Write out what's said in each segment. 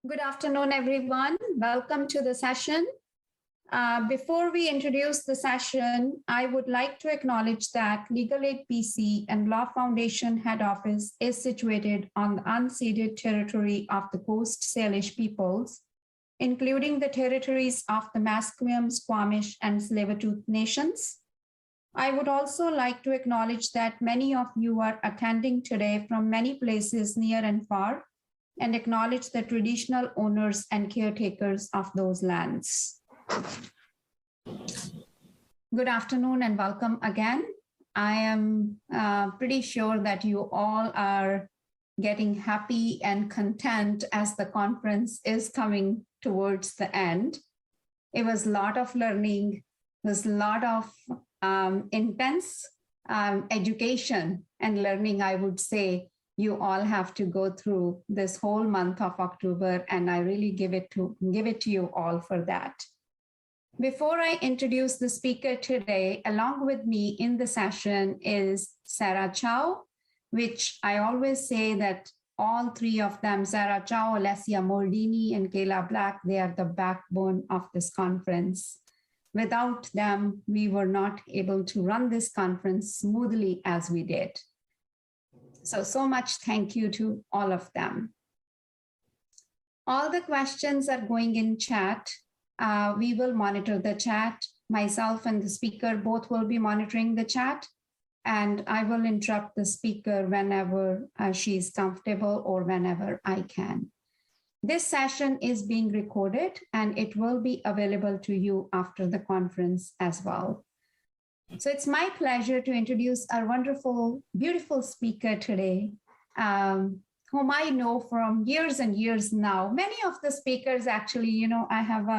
Good afternoon, everyone. Welcome to the session. Before we introduce the session, I would like to acknowledge that Legal Aid PC and Law Foundation head office is situated on the unceded territory of the Coast Salish peoples, including the territories of the Musqueam, Squamish, and Tsleil-Waututh nations. I would also like to acknowledge that many of you are attending today from many places near and far, and acknowledge the traditional owners and caretakers of those lands. Good afternoon and welcome again. I am pretty sure that you all are getting happy and content as the conference is coming towards the end. It was a lot of learning, there's a lot of intense education and learning, I would say. You all have to go through this whole month of October, and I really give it to you all for that. Before I introduce the speaker today, along with me in the session is Sarah Chow, which I always say that all three of them, Sarah Chow, Alessia Moldini, and Kayla Black, they are the backbone of this conference. Without them, we were not able to run this conference smoothly as we did. So much thank you to all of them. All the questions are going in chat. We will monitor the chat. Myself and the speaker both will be monitoring the chat, and I will interrupt the speaker whenever she is comfortable or whenever I can. This session is being recorded and it will be available to you after the conference as well. So it's my pleasure to introduce our wonderful, beautiful speaker today, whom I know from years and years now. Many of the speakers actually, you know, I have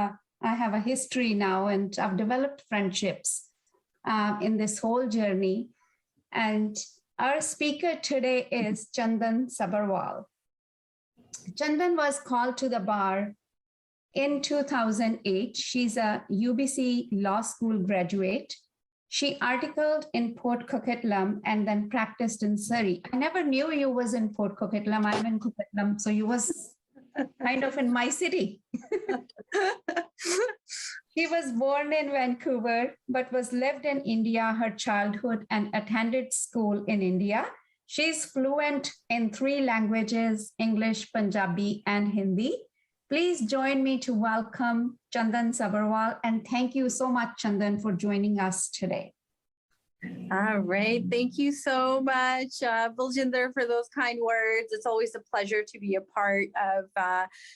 a history now, and I've developed friendships in this whole journey. And our speaker today is Chandan Sabharwal. Chandan was called to the bar in 2008. She's a UBC Law School graduate. She articled in Port Coquitlam and then practiced in Surrey. I never knew you was in Port Coquitlam. I'm in Coquitlam, so you was kind of in my city. She was born in Vancouver, but was lived in India her childhood and attended school in India. She's fluent in 3 languages, English, Punjabi, and Hindi. Please join me to welcome Chandan Sabharwal, and thank you so much, Chandan, for joining us today. All right. Thank you so much, Baljinder, for those kind words. It's always a pleasure to be a part of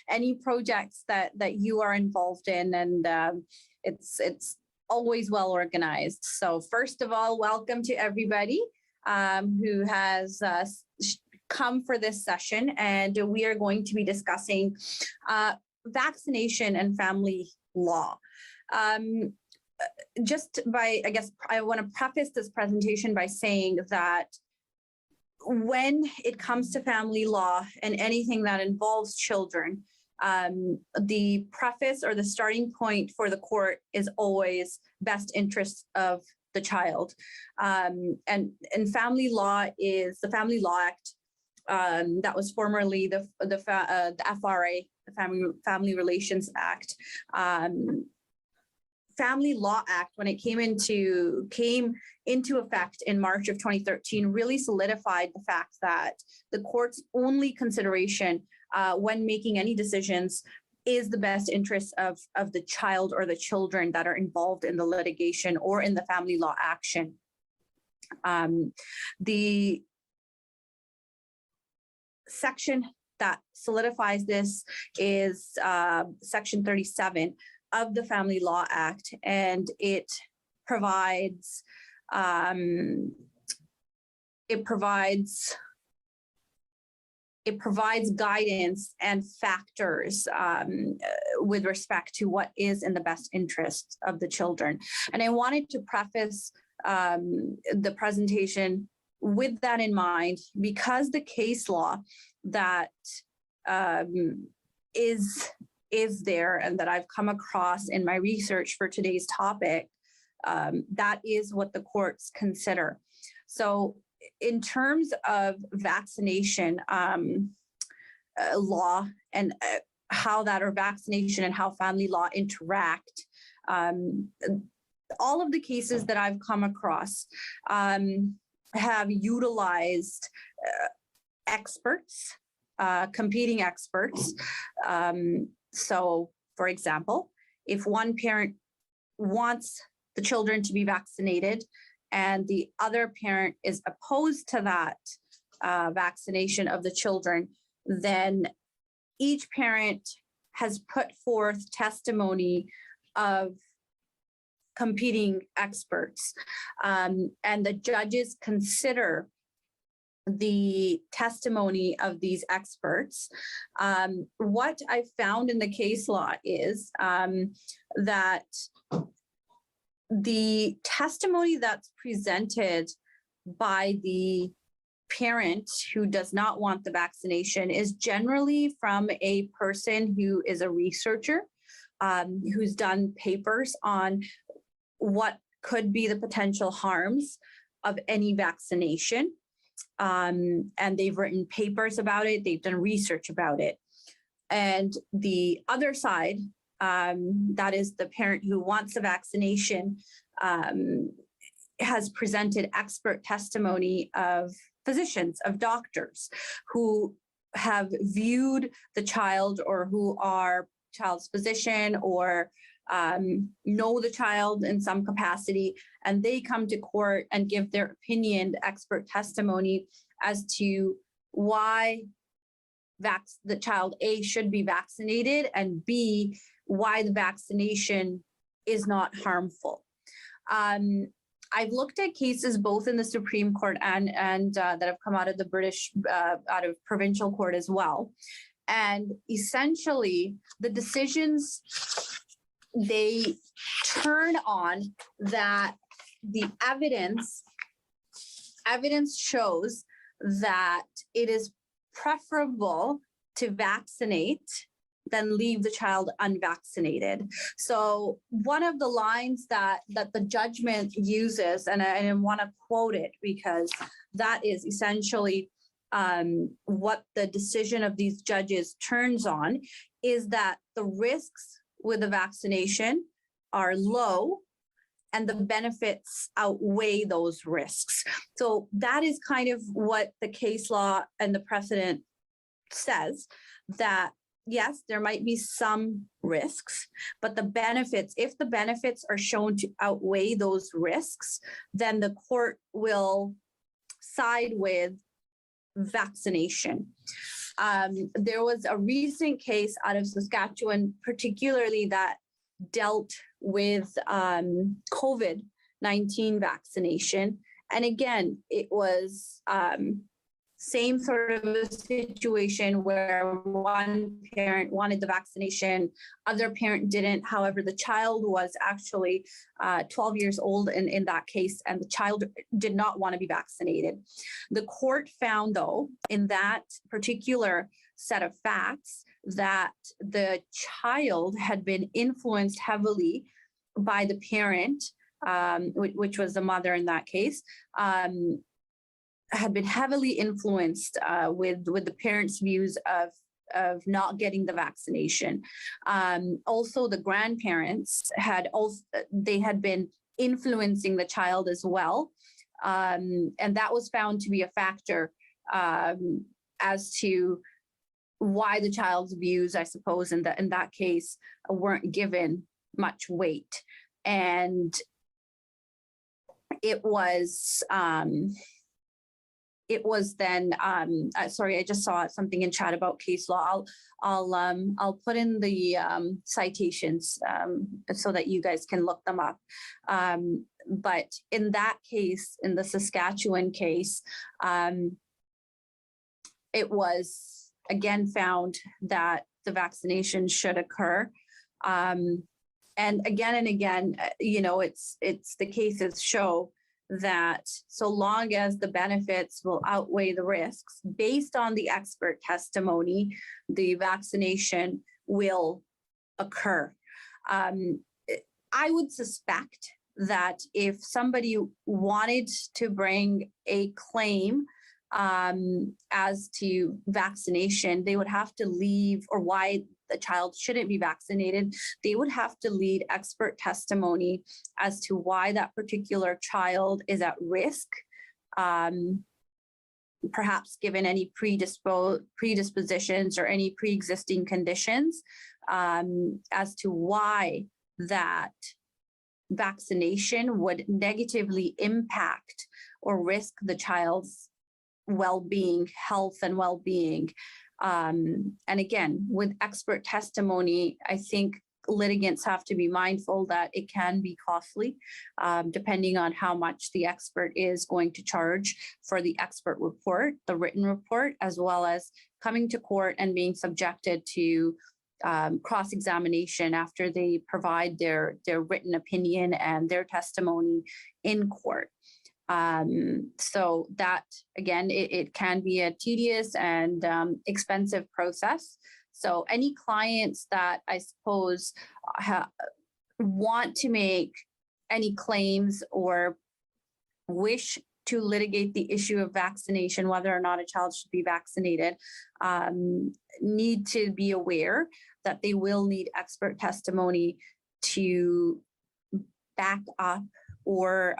any projects that you are involved in, and it's always well organized. So first of all, welcome to everybody who has come for this session, and we are going to be discussing vaccination and family law. I guess I want to preface this presentation by saying that when it comes to family law and anything that involves children, the preface or the starting point for the court is always best interest of the child. And family law is the Family Law Act. That was formerly the FRA, the Family Relations Act. Family Law Act, when it came into effect in March of 2013, really solidified the fact that the court's only consideration when making any decisions is the best interest of the child or the children that are involved in the litigation or in the family law action. The section that solidifies this is Section 37 of the Family Law Act, and it provides guidance and factors with respect to what is in the best interest of the children. And I wanted to preface the presentation with that in mind, because the case law that is there and that I've come across in my research for today's topic, that is what the courts consider. So in terms of vaccination law and how that, or vaccination and how family law interact. All of the cases that I've come across have utilized experts, competing experts. So, for example, if one parent wants the children to be vaccinated and the other parent is opposed to that vaccination of the children, then each parent has put forth testimony of competing experts, and the judges consider the testimony of these experts. What I found in the case law is that the testimony that's presented by the parent who does not want the vaccination is generally from a person who is a researcher, who's done papers on what could be the potential harms of any vaccination. And they've written papers about it, they've done research about it. And the other side, that is the parent who wants the vaccination, has presented expert testimony of physicians, of doctors who have viewed the child, or who are child's physician, or know the child in some capacity, and they come to court and give their opinion, expert testimony as to why the child A should be vaccinated, and B, why the vaccination is not harmful. I've looked at cases both in the Supreme Court and that have come out of the out of provincial court as well. And essentially, the decisions, they turn on that the evidence shows that it is preferable to vaccinate than leave the child unvaccinated. So one of the lines that the judgment uses, and I want to quote it because that is essentially what the decision of these judges turns on, is that the risks with the vaccination are low and the benefits outweigh those risks. So that is kind of what the case law and the precedent says, that yes, there might be some risks, but the benefits, if the benefits are shown to outweigh those risks, then the court will side with vaccination. There was a recent case out of Saskatchewan, particularly that dealt with COVID-19 vaccination. And again, it was same sort of a situation where one parent wanted the vaccination, other parent didn't. However, the child was actually 12 years old in that case, and the child did not want to be vaccinated. The court found, though, in that particular set of facts, that the child had been influenced heavily by the parent, which was the mother in that case, had been heavily influenced with the parents' views of not getting the vaccination. Also, the grandparents had been influencing the child as well, and that was found to be a factor as to why the child's views, I suppose, in that case, weren't given much weight. And it was then, sorry, I just saw something in chat about case law. I'll put in the citations so that you guys can look them up. But in that case, in the Saskatchewan case, it was again found that the vaccination should occur. And again, it's the cases show that so long as the benefits will outweigh the risks, based on the expert testimony, the vaccination will occur. I would suspect that if somebody wanted to bring a claim as to vaccination, they would have to leave, or why the child shouldn't be vaccinated, they would have to lead expert testimony as to why that particular child is at risk, perhaps given any predispositions or any pre-existing conditions, as to why that vaccination would negatively impact or risk the child's well-being, health and well-being. And again, with expert testimony, I think litigants have to be mindful that it can be costly, depending on how much the expert is going to charge for the expert report, the written report, as well as coming to court and being subjected to cross-examination after they provide their written opinion and their testimony in court. So that, again, it can be a tedious and expensive process. So any clients that I suppose want to make any claims or wish to litigate the issue of vaccination, whether or not a child should be vaccinated, need to be aware that they will need expert testimony to back up or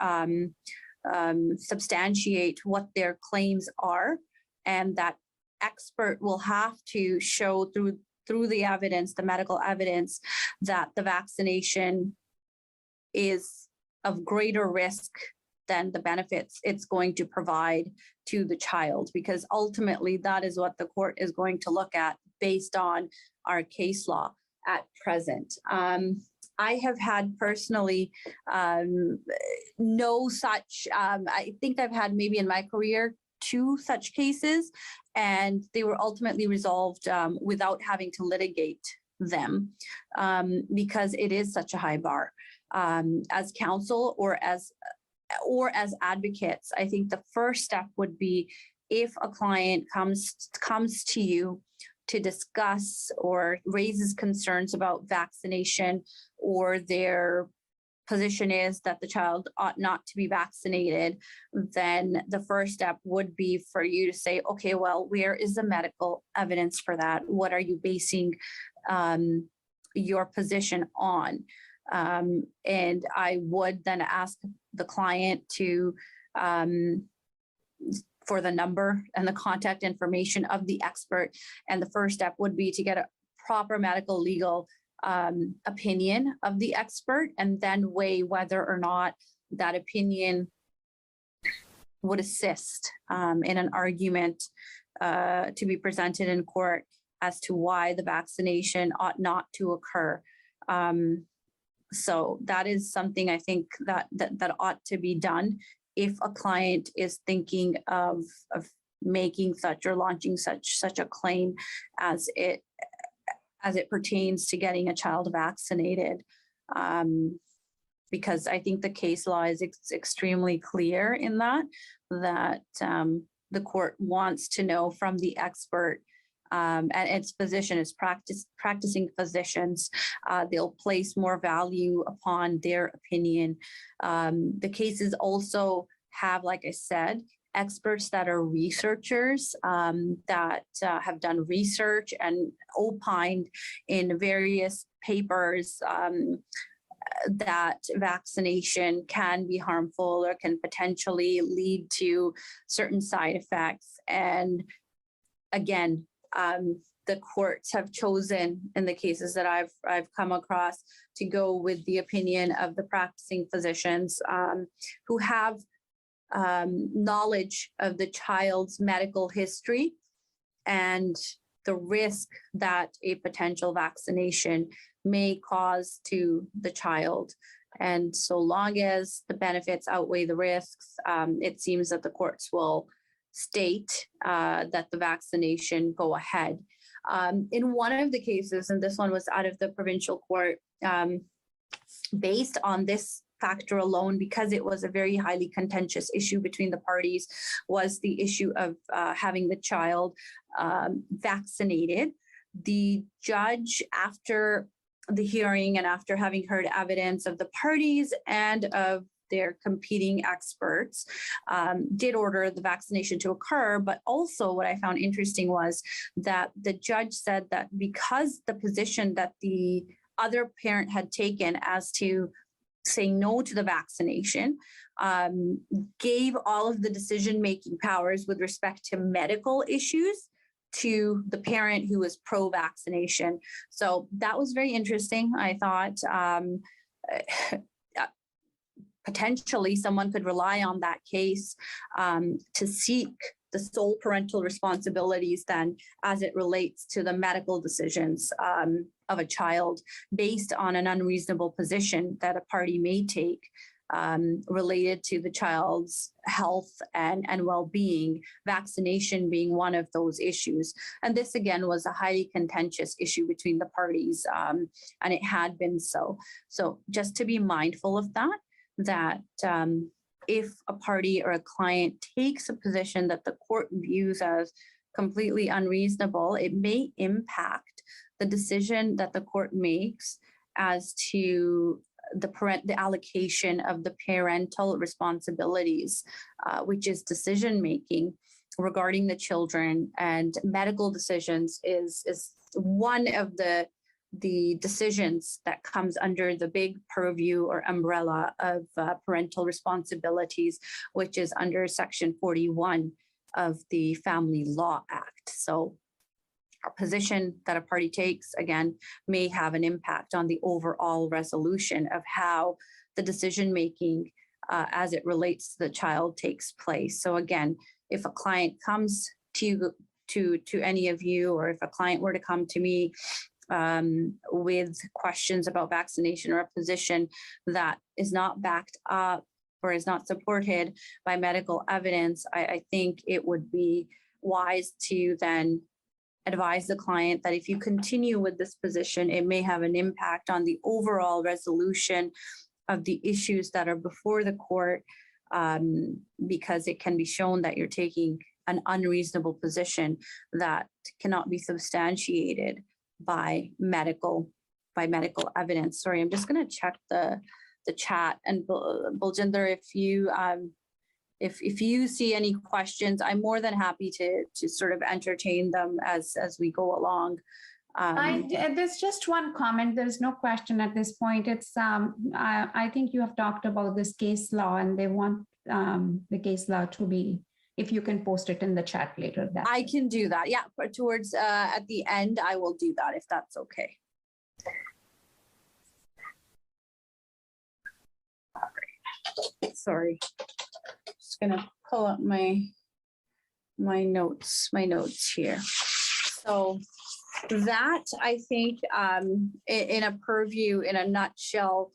substantiate what their claims are, and that expert will have to show through the evidence, the medical evidence, that the vaccination is of greater risk than the benefits it's going to provide to the child, because ultimately that is what the court is going to look at based on our case law at present. I have had personally no such, I think I've had maybe in my career 2 such cases, and they were ultimately resolved without having to litigate them, because it is such a high bar. As counsel or as advocates, I think the first step would be, if a client comes to you to discuss or raises concerns about vaccination, or their position is that the child ought not to be vaccinated, then the first step would be for you to say, okay, well, where is the medical evidence for that? What are you basing your position on? And I would then ask the client to for the number and the contact information of the expert. And the first step would be to get a proper medical legal opinion of the expert, and then weigh whether or not that opinion would assist in an argument to be presented in court as to why the vaccination ought not to occur. So that is something I think that ought to be done if a client is thinking of making such or launching such a claim as it pertains to getting a child vaccinated. Because I think the case law is extremely clear in that the court wants to know from the expert, and its physician is practicing physicians. They'll place more value upon their opinion. The cases also have, like I said, experts that are researchers that have done research and opined in various papers that vaccination can be harmful or can potentially lead to certain side effects. And again, the courts have chosen, in the cases that I've come across, to go with the opinion of the practicing physicians who have knowledge of the child's medical history and the risk that a potential vaccination may cause to the child. And so long as the benefits outweigh the risks, it seems that the courts will state that the vaccination go ahead. In one of the cases, and this one was out of the provincial court, based on this factor alone, because it was a very highly contentious issue between the parties, was the issue of having the child vaccinated. The judge, after the hearing and after having heard evidence of the parties and of their competing experts did order the vaccination to occur. But also what I found interesting was that the judge said that because the position that the other parent had taken as to saying no to the vaccination gave all of the decision-making powers with respect to medical issues to the parent who was pro-vaccination. So that was very interesting. I thought potentially someone could rely on that case to seek the sole parental responsibilities then as it relates to the medical decisions of a child based on an unreasonable position that a party may take related to the child's health and well-being, vaccination being one of those issues. And this, again, was a highly contentious issue between the parties, and it had been so. So just to be mindful of that if a party or a client takes a position that the court views as completely unreasonable, it may impact the decision that the court makes as to the allocation of the parental responsibilities, which is decision making regarding the children, and medical decisions is one of the decisions that comes under the big purview or umbrella of parental responsibilities, which is under Section 41 of the Family Law Act. So a position that a party takes, again, may have an impact on the overall resolution of how the decision-making as it relates to the child takes place. So again, if a client comes to any of you, or if a client were to come to me with questions about vaccination or a position that is not backed up or is not supported by medical evidence, I think it would be wise to then advise the client that if you continue with this position, it may have an impact on the overall resolution of the issues that are before the court, because it can be shown that you're taking an unreasonable position that cannot be substantiated by medical evidence. Sorry, I'm just going to check the chat. And Baljinder, if you see any questions, I'm more than happy to sort of entertain them as we go along. There's just one comment. There's no question at this point. It's I think you have talked about this case law, and they want the case law to be, if you can post it in the chat later. I can do that. Yeah, towards at the end, I will do that if that's okay. All right. Sorry. Just gonna pull up my notes here. So that, I think, in a purview, in a nutshell,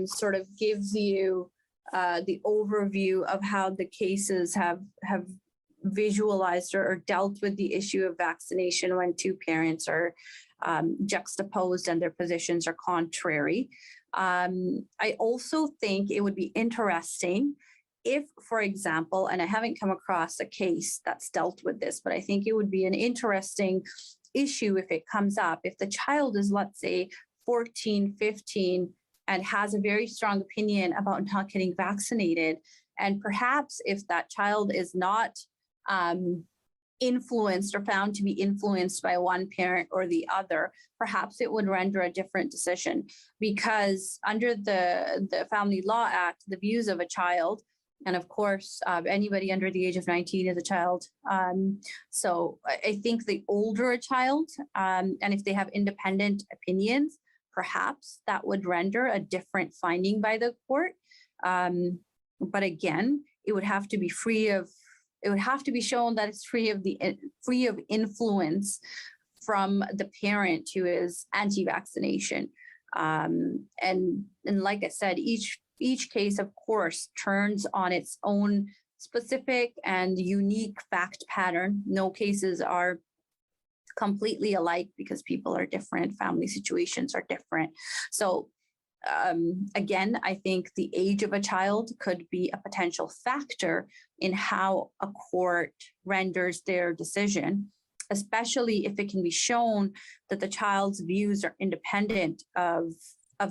sort of gives you the overview of how the cases have visualized or dealt with the issue of vaccination when two parents are juxtaposed and their positions are contrary. I also think it would be interesting if, for example, and I haven't come across a case that's dealt with this, but I think it would be an interesting issue if it comes up, if the child is, let's say, 14, 15, and has a very strong opinion about not getting vaccinated. And perhaps if that child is not influenced or found to be influenced by one parent or the other, perhaps it would render a different decision, because under the Family Law Act, the views of a child, and of course, anybody under the age of 19 is a child. So I think the older a child, and if they have independent opinions, perhaps that would render a different finding by the court. But again, it would have to be it would have to be shown that it's free of influence from the parent who is anti-vaccination. And like I said, each case, of course, turns on its own specific and unique fact pattern. No cases are completely alike because people are different, family situations are different. So again, I think the age of a child could be a potential factor in how a court renders their decision, especially if it can be shown that the child's views are independent of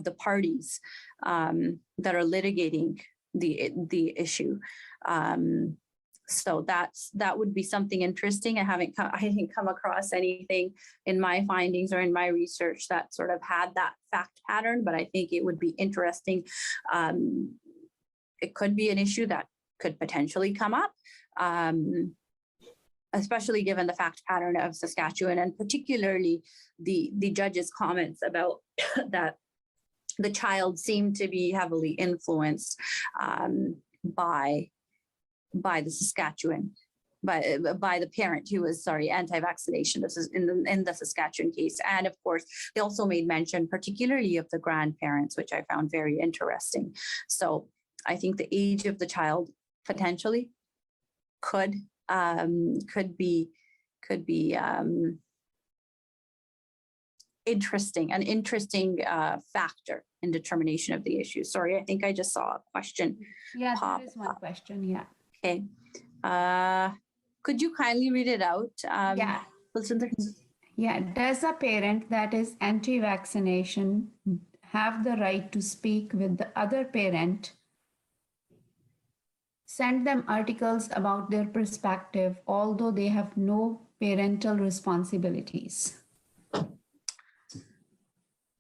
the parties that are litigating the issue. So that would be something interesting. I didn't come across anything in my findings or in my research that sort of had that fact pattern, but I think it would be interesting. It could be an issue that could potentially come up, especially given the fact pattern of Saskatchewan, and particularly the judge's comments about that the child seemed to be heavily influenced by the Saskatchewan, by the parent who was, anti-vaccination. This is in the Saskatchewan case. And of course, they also made mention particularly of the grandparents, which I found very interesting. So I think the age of the child potentially could be an interesting factor in determination of the issue. Sorry, I think I just saw a question. Yeah, there is one question. Yeah. Okay. Could you kindly read it out? Yeah. Yeah. Does a parent that is anti-vaccination have the right to speak with the other parent, send them articles about their perspective, although they have no parental responsibilities?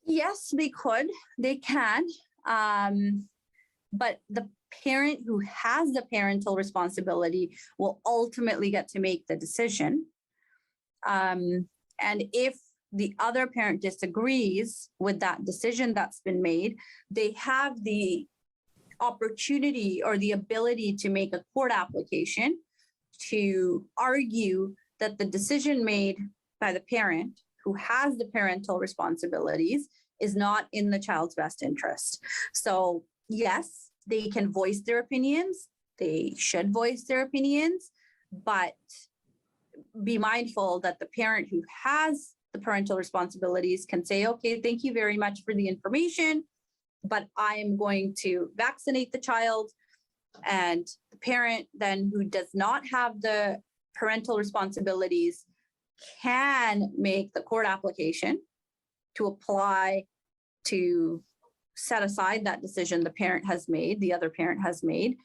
Yes, they could. They can. But the parent who has the parental responsibility will ultimately get to make the decision. And if the other parent disagrees with that decision that's been made, they have the opportunity or the ability to make a court application to argue that the decision made by the parent who has the parental responsibilities is not in the child's best interest. So yes, they can voice their opinions. They should voice their opinions, but be mindful that the parent who has the parental responsibilities can say, okay, thank you very much for the information, but I am going to vaccinate the child. And the parent then who does not have the parental responsibilities can make the court application to apply to set aside that decision the parent has made, the other parent has made,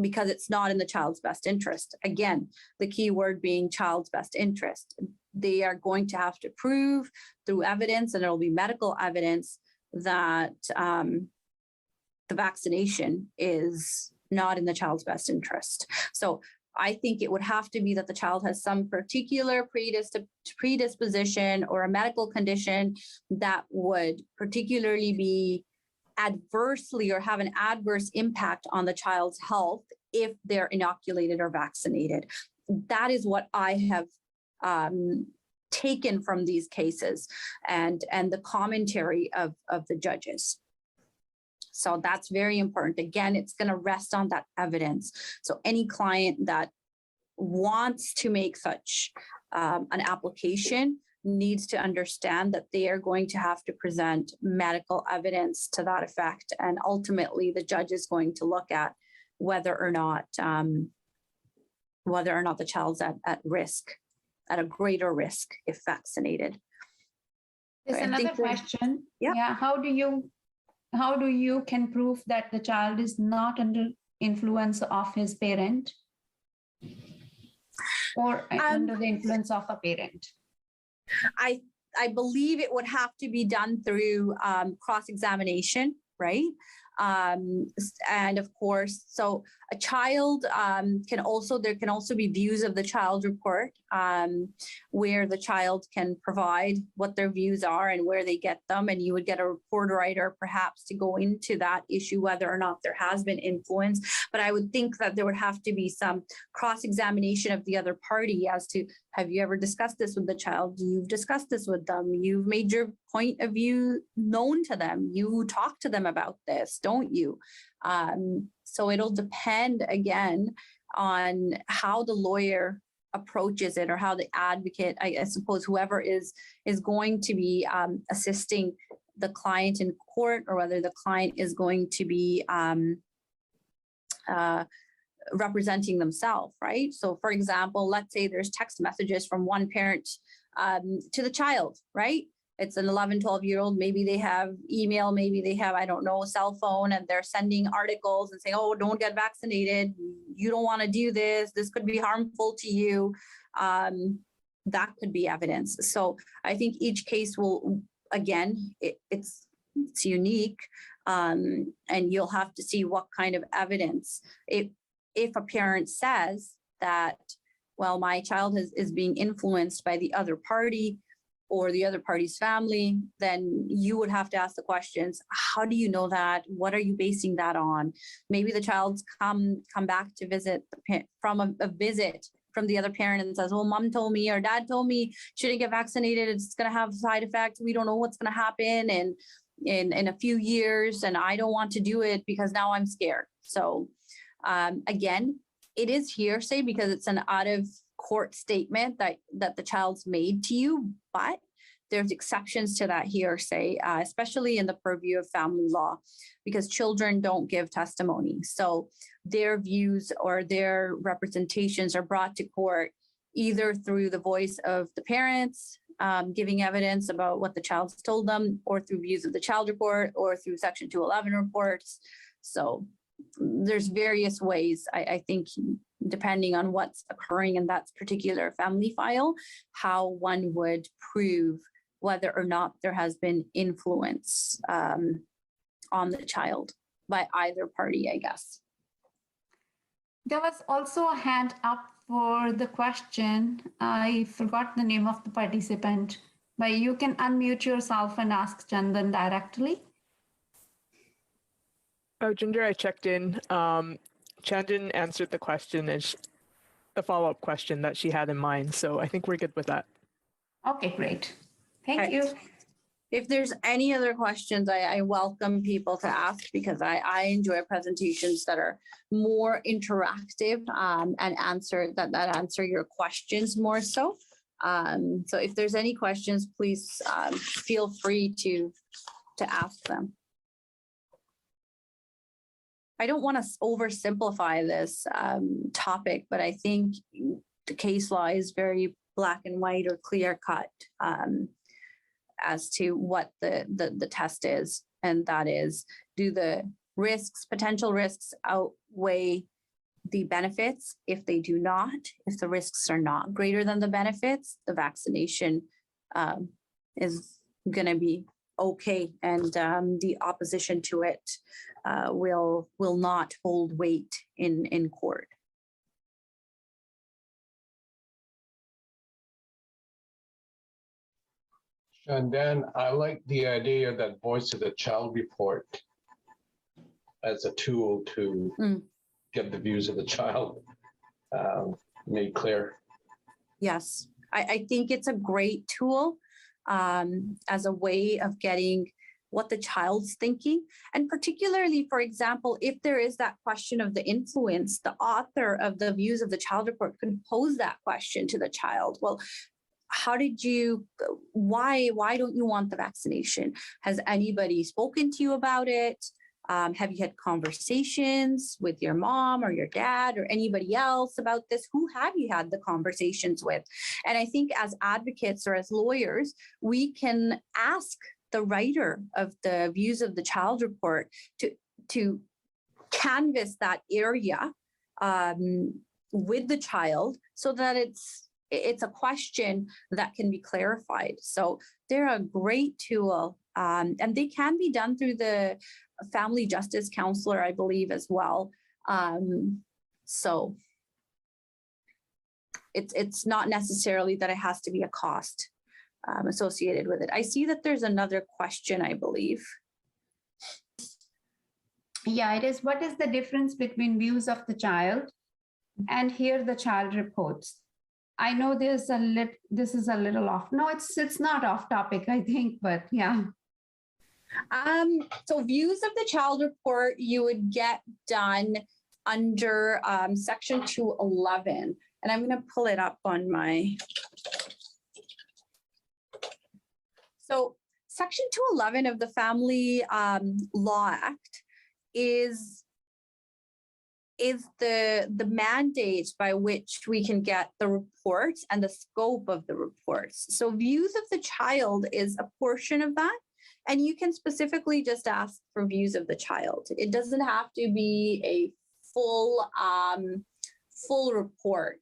because it's not in the child's best interest. Again, the key word being child's best interest. They are going to have to prove through evidence, and it'll be medical evidence, that the vaccination is not in the child's best interest. So I think it would have to be that the child has some particular predisposition or a medical condition that would particularly be adversely or have an adverse impact on the child's health if they're inoculated or vaccinated. That is what I have taken from these cases and the commentary of the judges. So that's very important. Again, it's going to rest on that evidence. So any client that wants to make such an application needs to understand that they are going to have to present medical evidence to that effect. And ultimately, the judge is going to look at whether or not the child's at risk, at a greater risk if vaccinated. There's another question. Yeah. How do you can prove that the child is not under influence of his parent or under the influence of a parent? I believe it would have to be done through cross-examination, right? And of course, so a child there can also be views of the child report where the child can provide what their views are and where they get them. And you would get a report writer perhaps to go into that issue, whether or not there has been influence. But I would think that there would have to be some cross-examination of the other party as to, have you ever discussed this with the child? You've discussed this with them. You've made your point of view known to them. You talk to them about this, don't you? So it'll depend again on how the lawyer approaches it, or how the advocate, I suppose, whoever is going to be assisting the client in court, or whether the client is going to be representing themselves, right? So for example, let's say there's text messages from one parent to the child, right? it's an 11, 12-year-old, maybe they have email, maybe they have, I don't know, cell phone, and they're sending articles and saying, oh, don't get vaccinated. You don't want to do this. This could be harmful to you. That could be evidence. So I think each case will, again, it's unique. And you'll have to see what kind of evidence. If a parent says that, well, my child is being influenced by the other party or the other party's family, then you would have to ask the questions. How do you know that? What are you basing that on? Maybe the child's come back to visit from a visit from the other parent and says, well, mom told me or dad told me shouldn't get vaccinated. It's going to have side effects. We don't know what's going to happen in a few years. And I don't want to do it because now I'm scared. So again, it is hearsay because it's an out of court statement that the child's made to you, but there's exceptions to that hearsay, especially in the purview of family law, because children don't give testimony. So their views or their representations are brought to court either through the voice of the parents, giving evidence about what the child's told them, or through views of the child report, or through Section 211 reports. So there's various ways, I think, depending on what's occurring in that particular family file, how one would prove whether or not there has been influence on the child by either party, I guess. There was also a hand up for the question. I forgot the name of the participant, but you can unmute yourself and ask Chandan directly. Oh, Ginger, I checked in. Chandan answered the question as the follow-up question that she had in mind. So I think we're good with that. Okay, great. Thank you. If there's any other questions, I welcome people to ask, because I enjoy presentations that are more interactive and answer your questions more so. So if there's any questions, please feel free to ask them. I don't want to oversimplify this topic, but I think the case law is very black and white or clear cut as to what the test is. And that is, do the potential risks outweigh the benefits? If they do not, if the risks are not greater than the benefits, the vaccination is going to be okay, and the opposition to it will not hold weight in court. Chandan, I like the idea that voice of the child report as a tool to get the views of the child made clear. Yes, I think it's a great tool as a way of getting what the child's thinking. And particularly, for example, if there is that question of the influence, the author of the views of the child report could pose that question to the child. Well, why don't you want the vaccination? Has anybody spoken to you about it? Have you had conversations with your mom or your dad or anybody else about this? Who have you had the conversations with? And I think as advocates or as lawyers, we can ask the writer of the views of the child report to canvas that area with the child so that it's a question that can be clarified. So they're a great tool, and they can be done through the family justice counselor, I believe, as well. So it's not necessarily that it has to be a cost associated with it. I see that there's another question, I believe. Yeah, it is. What is the difference between views of the child and here the child reports? I know this is a little off. No, it's not off topic, I think, but yeah. So views of the child report, you would get done under Section 211. And I'm going to pull it up on my. So Section 211 of the Family Law Act is is the mandate by which we can get the reports and the scope of the reports. So views of the child is a portion of that. And you can specifically just ask for views of the child. It doesn't have to be a full report.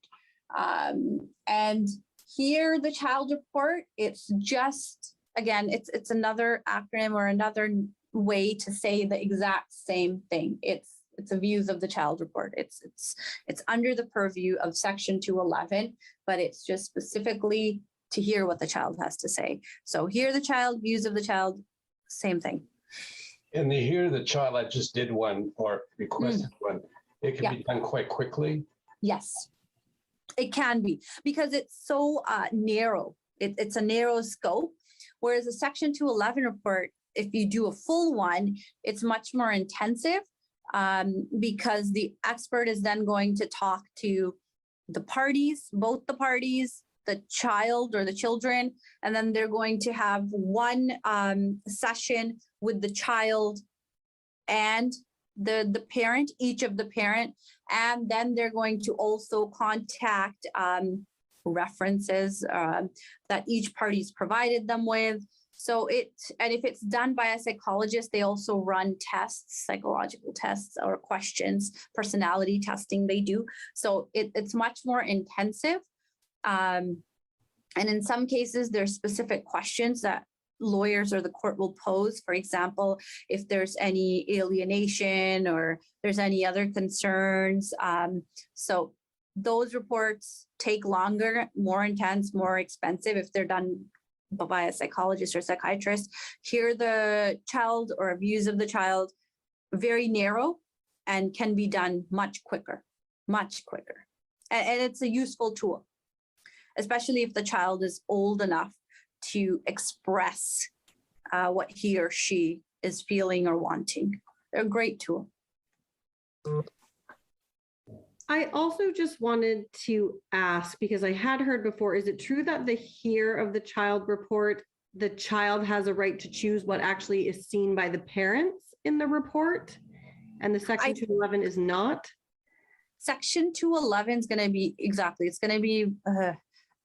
And here, the child report, it's just, again, it's another acronym or another way to say the exact same thing. It's a views of the child report. It's under the purview of Section 211, but it's just specifically to hear what the child has to say. So hear the child, views of the child, same thing. And the hear the child, I just did one or requested one. It can be done quite quickly. Yes, it can be, because it's so narrow. It's a narrow scope, whereas a Section 211 report, if you do a full one, it's much more intensive, because the expert is then going to talk to the parties, both the parties, the child or the children, and then they're going to have one session with the child and the parent, each of the parent, and then they're going to also contact references that each party's provided them with. So and if it's done by a psychologist, they also run tests, psychological tests or questions, personality testing they do. So it's much more intensive. And in some cases, there's specific questions that lawyers or the court will pose. For example, if there's any alienation or there's any other concerns. So those reports take longer, more intense, more expensive if they're done by a psychologist or psychiatrist. Here, the child or views of the child, very narrow and can be done much quicker. And it's a useful tool, especially if the child is old enough to express what he or she is feeling or wanting. They're a great tool. I also just wanted to ask, because I had heard before, is it true that the hear of the child report, the child has a right to choose what actually is seen by the parents in the report, and the Section 211 is not? Section 211 is going to be, exactly, it's going to be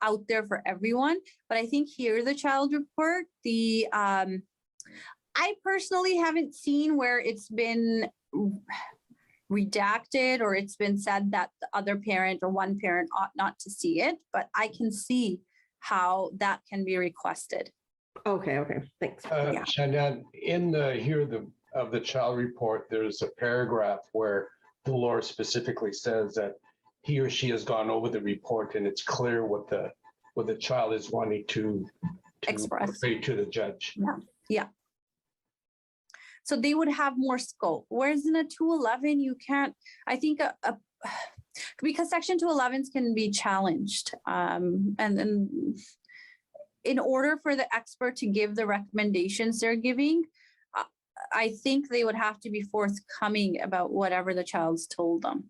out there for everyone. But I think here, the child report, I personally haven't seen where it's been redacted or it's been said that the other parent or one parent ought not to see it, but I can see how that can be requested. Okay, thanks. Chandan, in the hear of the child report, there's a paragraph where the lawyer specifically says that he or she has gone over the report and it's clear what the child is wanting to Express to the judge. Yeah. So they would have more scope. Whereas in a 211, you can't, I think, because Section 211s can be challenged. And in order for the expert to give the recommendations they're giving, I think they would have to be forthcoming about whatever the child's told them.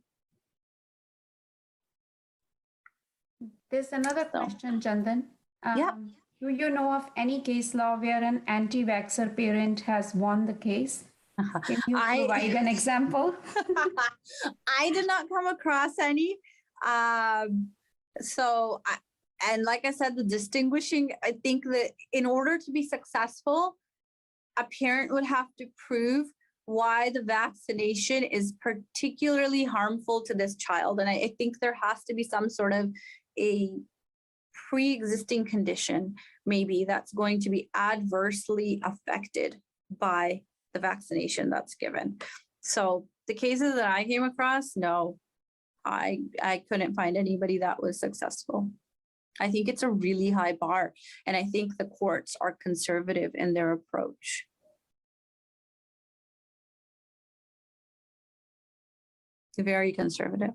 There's another question, Chandan. Yeah. Do you know of any case law where an anti-vaxxer parent has won the case? Can you provide an example? I did not come across any. And like I said, the distinguishing, I think that in order to be successful, a parent would have to prove why the vaccination is particularly harmful to this child. And I think there has to be some sort of a pre-existing condition, maybe, that's going to be adversely affected by the vaccination that's given. So the cases that I came across, no, I couldn't find anybody that was successful. I think it's a really high bar, and I think the courts are conservative in their approach. Very conservative.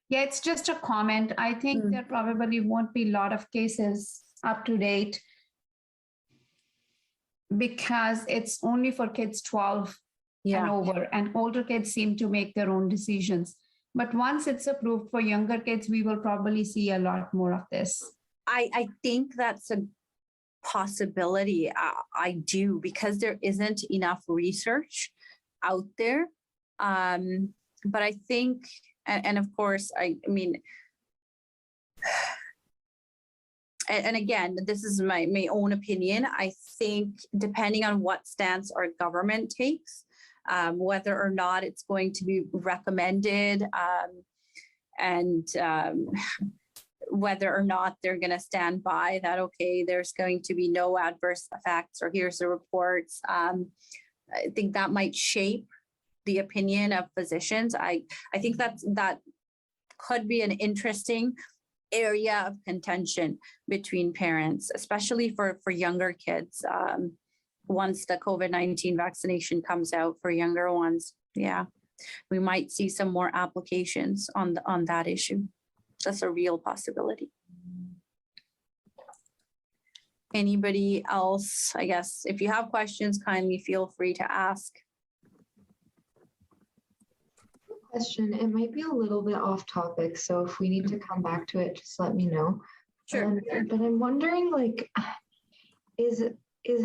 Yeah, it's just a comment. I think there probably won't be a lot of cases up to date because it's only for kids 12 and over, and older kids seem to make their own decisions. But once it's approved for younger kids, we will probably see a lot more of this. I think that's a possibility. I do, because there isn't enough research out there But I think, and of course, I mean, and again, this is my own opinion. I think depending on what stance our government takes, whether or not it's going to be recommended, and whether or not they're going to stand by that, okay, there's going to be no adverse effects, or here's the reports. I think that might shape the opinion of physicians. I think that could be an interesting area of contention between parents, especially for younger kids. Once the COVID-19 vaccination comes out for younger ones, yeah, we might see some more applications on that issue. That's a real possibility. Anybody else? I guess if you have questions, kindly feel free to ask. Question. It might be a little bit off topic, so if we need to come back to it, just let me know. Sure. But I'm wondering, like, is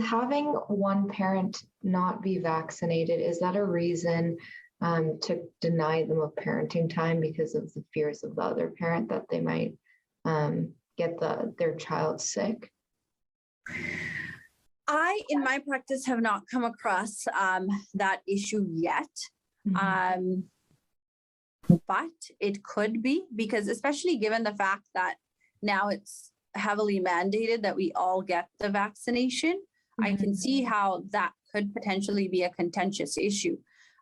having one parent not be vaccinated, is that a reason to deny them of parenting time because of the fears of the other parent that they might get their child sick? I, in my practice, have not come across that issue yet. Mm-hmm. But it could be, because especially given the fact that now it's heavily mandated that we all get the vaccination, I can see how that could potentially be a contentious issue.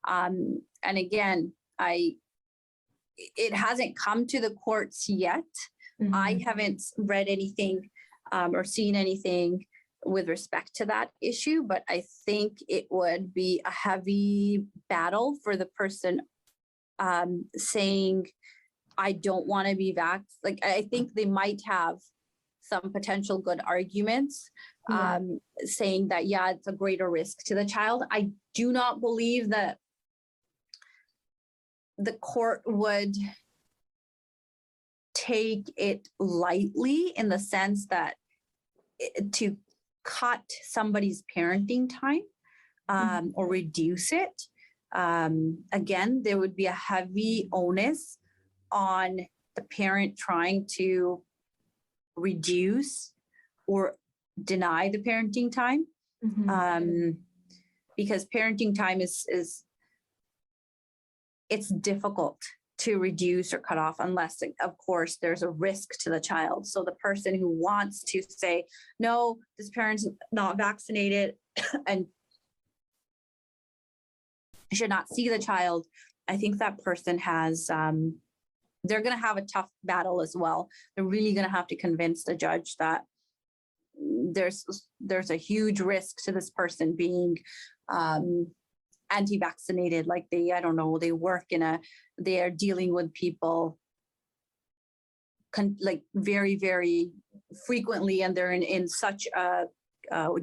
And again, it hasn't come to the courts yet. I haven't read anything or seen anything with respect to that issue, but I think it would be a heavy battle for the person saying, I don't want to be vaxxed. Like, I think they might have some potential good arguments saying that, yeah, it's a greater risk to the child. I do not believe that the court would take it lightly, in the sense that to cut somebody's parenting time or reduce it. Again, there would be a heavy onus on the parent trying to reduce or deny the parenting time, because parenting time is it's difficult to reduce or cut off, unless, of course, there's a risk to the child. So the person who wants to say, no, this parent's not vaccinated and should not see the child, I think that person has, they're going to have a tough battle as well. They're really going to have to convince the judge that there's a huge risk to this person being anti-vaccinated. Like they work they are dealing with people like very, very frequently, and they're in such a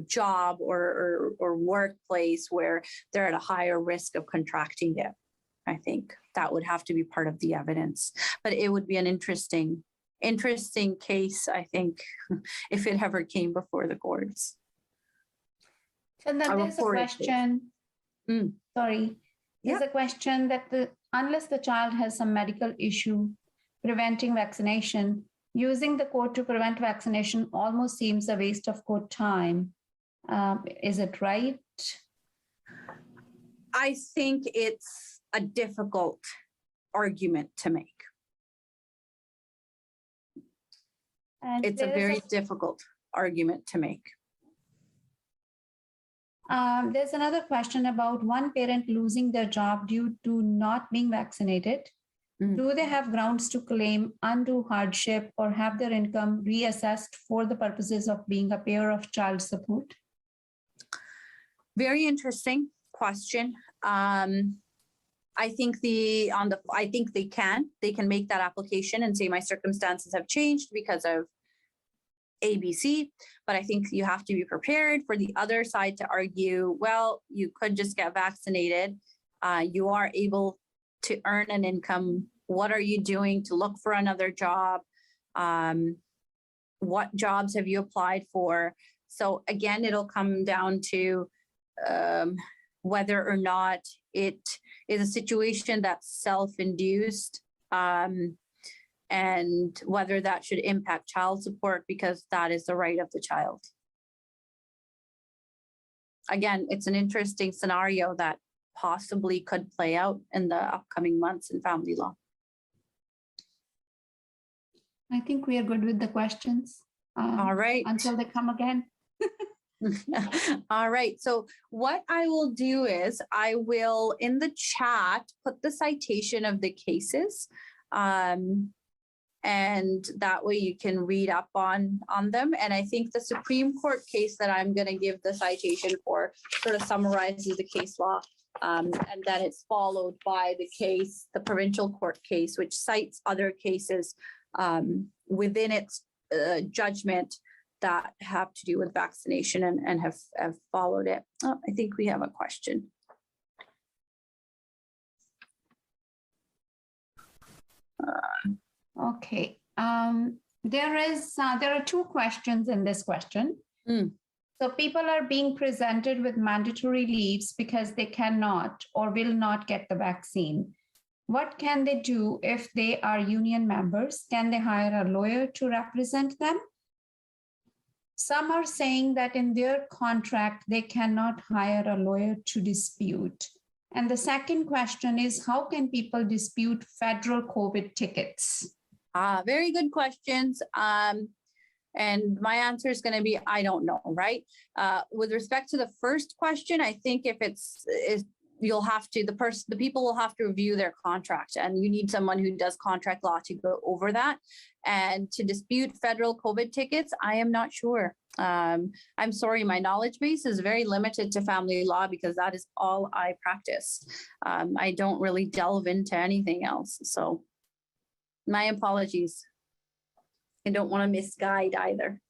job or workplace where they're at a higher risk of contracting it. I think that would have to be part of the evidence, but it would be an interesting case, I think, if it ever came before the courts. And then there's a question. Sorry. There's a question that unless the child has some medical issue preventing vaccination, using the court to prevent vaccination almost seems a waste of court time. Is it right? I think it's a difficult argument to make. And it's a very difficult argument to make. There's another question about one parent losing their job due to not being vaccinated. Do they have grounds to claim undue hardship or have their income reassessed for the purposes of being a payer of child support? Very interesting question. I think they can make that application and say my circumstances have changed because of ABC, but I think you have to be prepared for the other side to argue, well, you could just get vaccinated. You are able to earn an income. What are you doing to look for another job? What jobs have you applied for? So again, it'll come down to whether or not it is a situation that's self-induced, and whether that should impact child support because that is the right of the child. Again, it's an interesting scenario that possibly could play out in the upcoming months in family law. I think we are good with the questions. All right. Until they come again. All right. So what I will do is I will in the chat put the citation of the cases. And that way you can read up on them. And I think the Supreme Court case that I'm going to give the citation for sort of summarizes the case law. And then it's followed by the case, the provincial court case, which cites other cases within its judgment that have to do with vaccination and have followed it. Oh, I think we have a question. Okay. There are two questions in this question. So people are being presented with mandatory leaves because they cannot or will not get the vaccine. What can they do if they are union members? Can they hire a lawyer to represent them? Some are saying that in their contract, they cannot hire a lawyer to dispute. And the second question is, how can people dispute federal COVID tickets? Very good questions. And my answer is going to be, I don't know, right? With respect to the first question, I think if you'll have to, the people will have to review their contract, and you need someone who does contract law to go over that. And to dispute federal COVID tickets, I am not sure. I'm sorry, my knowledge base is very limited to family law because that is all I practice. I don't really delve into anything else. So my apologies. I don't want to misguide either.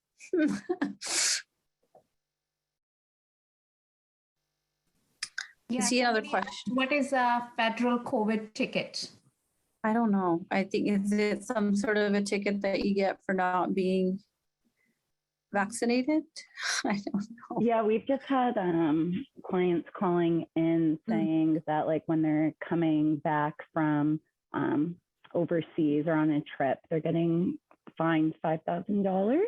Yeah, See another question. What is a federal COVID ticket? I don't know. I think it's some sort of a ticket that you get for not being vaccinated. I don't know. Yeah, we've just had clients calling in saying that like when they're coming back from overseas or on a trip, they're getting fined $5,000.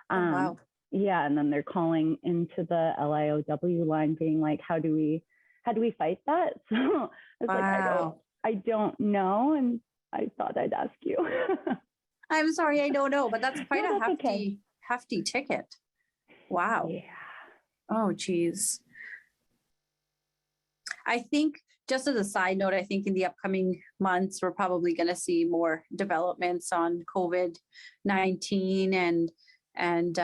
Wow. Yeah, and then they're calling into the LIOW line being like, how do we fight that? So I was like, I don't know, and I thought I'd ask you. I'm sorry, I don't know, but that's quite No, a that's okay. hefty ticket. Wow. Yeah. Oh, geez. I think, just as a side note, I think in the upcoming months, we're probably going to see more developments on COVID-19 and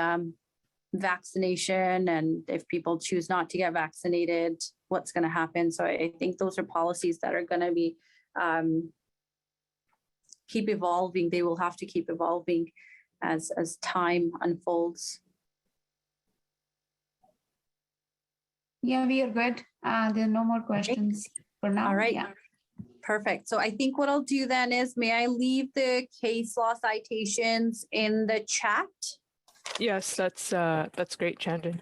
vaccination, and if people choose not to get vaccinated, what's going to happen. So I think those are policies that are going to be keep evolving. They will have to keep evolving as time unfolds. Yeah, we are good. There are no more questions for now. All right. Yeah. Perfect. So I think what I'll do then is, may I leave the case law citations in the chat? Yes, that's great, Chandan.